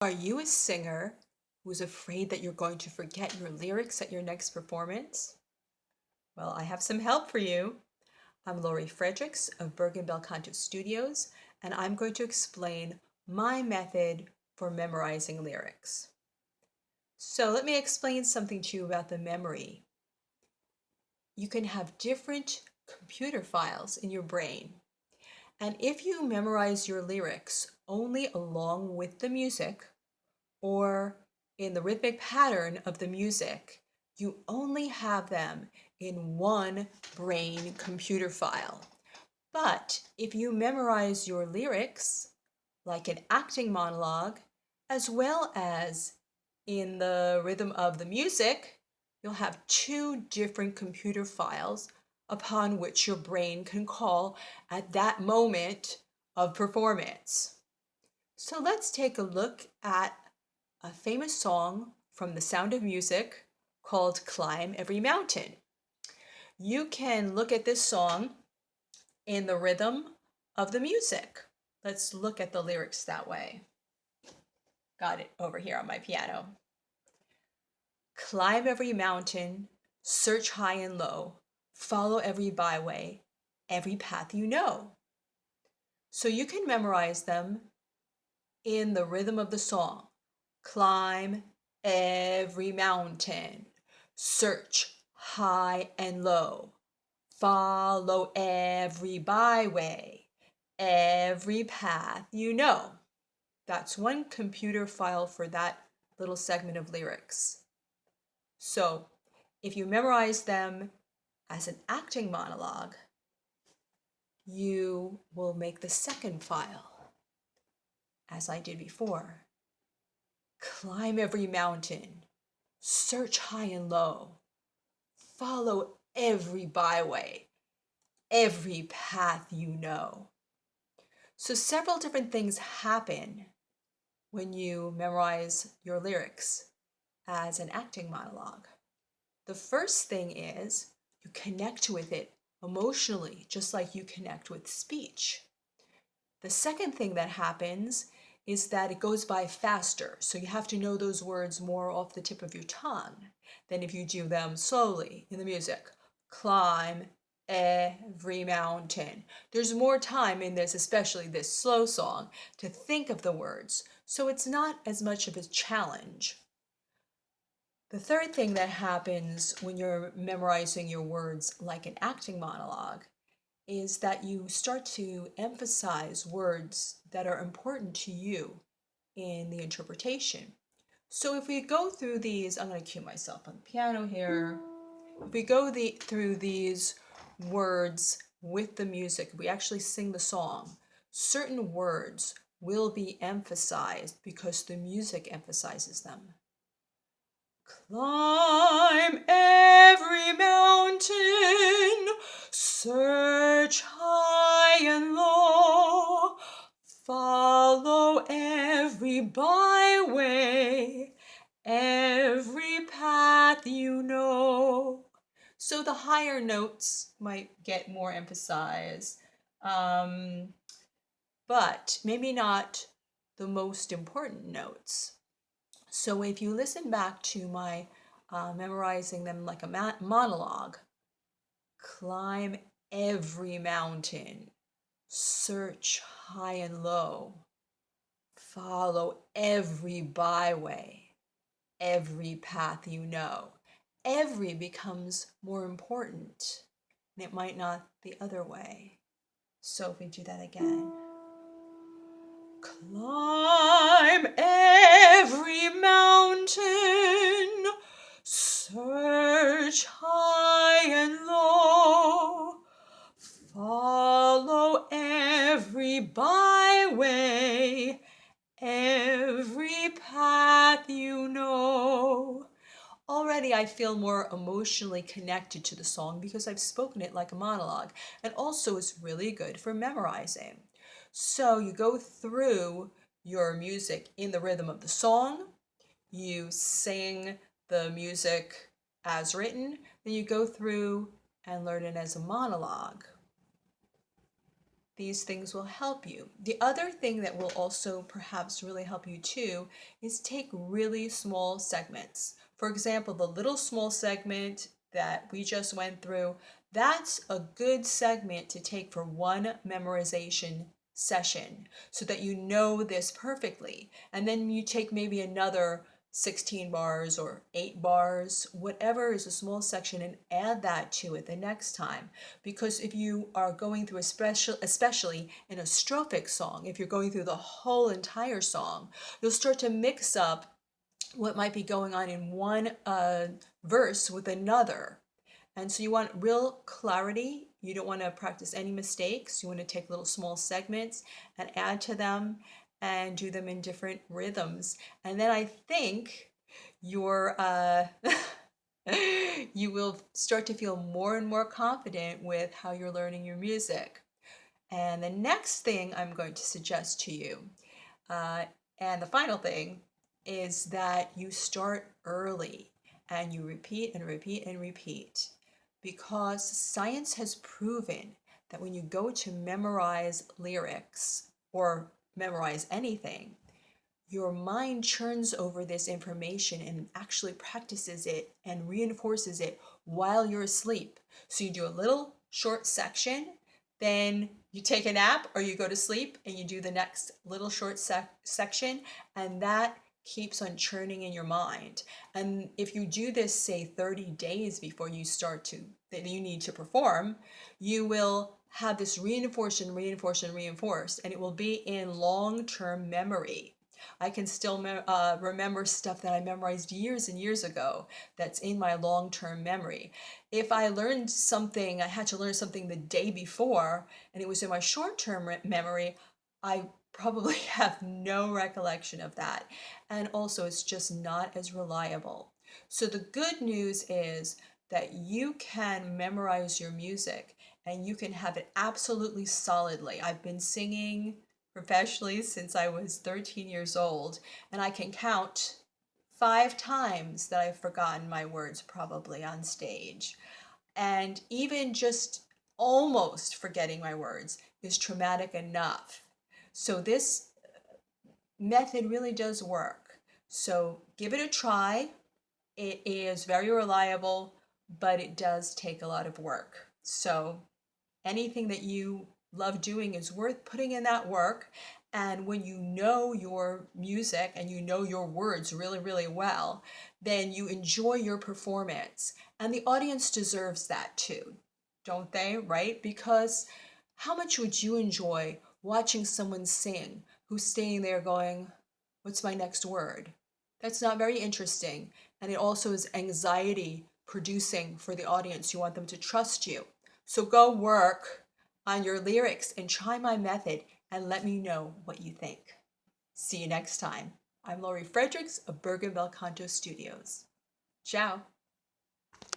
Are you a singer who's afraid that you're going to forget your lyrics at your next performance? Well, I have some help for you. I'm Lori Fredrics of Bergen Canto Studios, and I'm going to explain my method for memorizing lyrics. So let me explain something to you about the memory. You can have different computer files in your brain. And if you memorize your lyrics only along with the music, or in the rhythmic pattern of the music, you only have them in one brain computer file. But if you memorize your lyrics, like an acting monologue, as well as in the rhythm of the music, you'll have two different computer files upon which your brain can call at that moment of performance. So let's take a look at a famous song from The Sound of Music called Climb Every Mountain. You can look at this song in the rhythm of the music. Let's look at the lyrics that way. Got it over here on my piano. Climb every mountain, search high and low, follow every byway, every path you know. So you can memorize them in the rhythm of the song. Climb every mountain, search high and low, follow every byway, every path you know. That's one computer file for that little segment of lyrics. So if you memorize them as an acting monologue, you will make the second file, as I did before. Climb every mountain, search high and low, follow every byway, every path you know. So several different things happen when you memorize your lyrics as an acting monologue. The first thing is you connect with it emotionally, just like you connect with speech. The second thing that happens is that it goes by faster. So you have to know those words more off the tip of your tongue than if you do them slowly in the music. Climb every mountain. There's more time in this, especially this slow song, to think of the words. So it's not as much of a challenge. The third thing that happens when you're memorizing your words like an acting monologue is that you start to emphasize words that are important to you in the interpretation. So if we go through these, I'm going to cue myself on the piano here. If we go through these words with the music, we actually sing the song, certain words will be emphasized because the music emphasizes them. Climb every mountain, search high and low, follow every byway, every path you know. So the higher notes might get more emphasized, but maybe not the most important notes. So if you listen back to my memorizing them like a monologue, climb every mountain, search high and low, follow every byway, every path you know. Every becomes more important, and it might not the other way. So if we do that again. Climb every mountain, search high and low, follow every byway, every path you know. Already I feel more emotionally connected to the song because I've spoken it like a monologue, and also it's really good for memorizing. So you go through your music in the rhythm of the song, you sing the music as written, then you go through and learn it as a monologue. these things will help you. The other thing that will also perhaps really help you too is take really small segments. For example, the little small segment that we just went through, that's a good segment to take for one memorization session so that you know this perfectly. And then you take maybe another 16 bars or 8 bars, whatever is a small section, and add that to it the next time. Because if you are going through especially in a strophic song, if you're going through the whole entire song, you'll start to mix up what might be going on in one verse with another. And so you want real clarity. You don't want to practice any mistakes. You want to take little small segments and add to them and do them in different rhythms. And then I think your you will start to feel more and more confident with how you're learning your music. And the next thing I'm going to suggest to you, and the final thing, is that you start early and you repeat and repeat and repeat, because science has proven that when you go to memorize lyrics or memorize anything, your mind churns over this information and actually practices it and reinforces it while you're asleep. So you do a little short section, then you take a nap or you go to sleep and you do the next little short section, and that keeps on churning in your mind. And if you do this, say 30 days before you start to, that you need to perform, you will have this reinforced and reinforced and reinforced, and it will be in long-term memory. I can still remember stuff that I memorized years and years ago that's in my long-term memory. If I learned something, I had to learn something the day before, and it was in my short-term memory, I probably have no recollection of that. And also, it's just not as reliable. So the good news is that you can memorize your music and you can have it absolutely solidly. I've been singing professionally since I was 13 years old, and I can count 5 times that I've forgotten my words probably on stage. And even just almost forgetting my words is traumatic enough. So this method really does work. So give it a try. It is very reliable, but it does take a lot of work. So anything that you love doing is worth putting in that work. And when you know your music and you know your words really, really well, then you enjoy your performance. And the audience deserves that too, don't they? Right? Because how much would you enjoy watching someone sing who's staying there going, "What's my next word?" That's not very interesting. And it also is anxiety producing for the audience. You want them to trust you. So go work on your lyrics and try my method and let me know what you think. See you next time. I'm Lori Fredrics of Bergen Canto Studios. Ciao.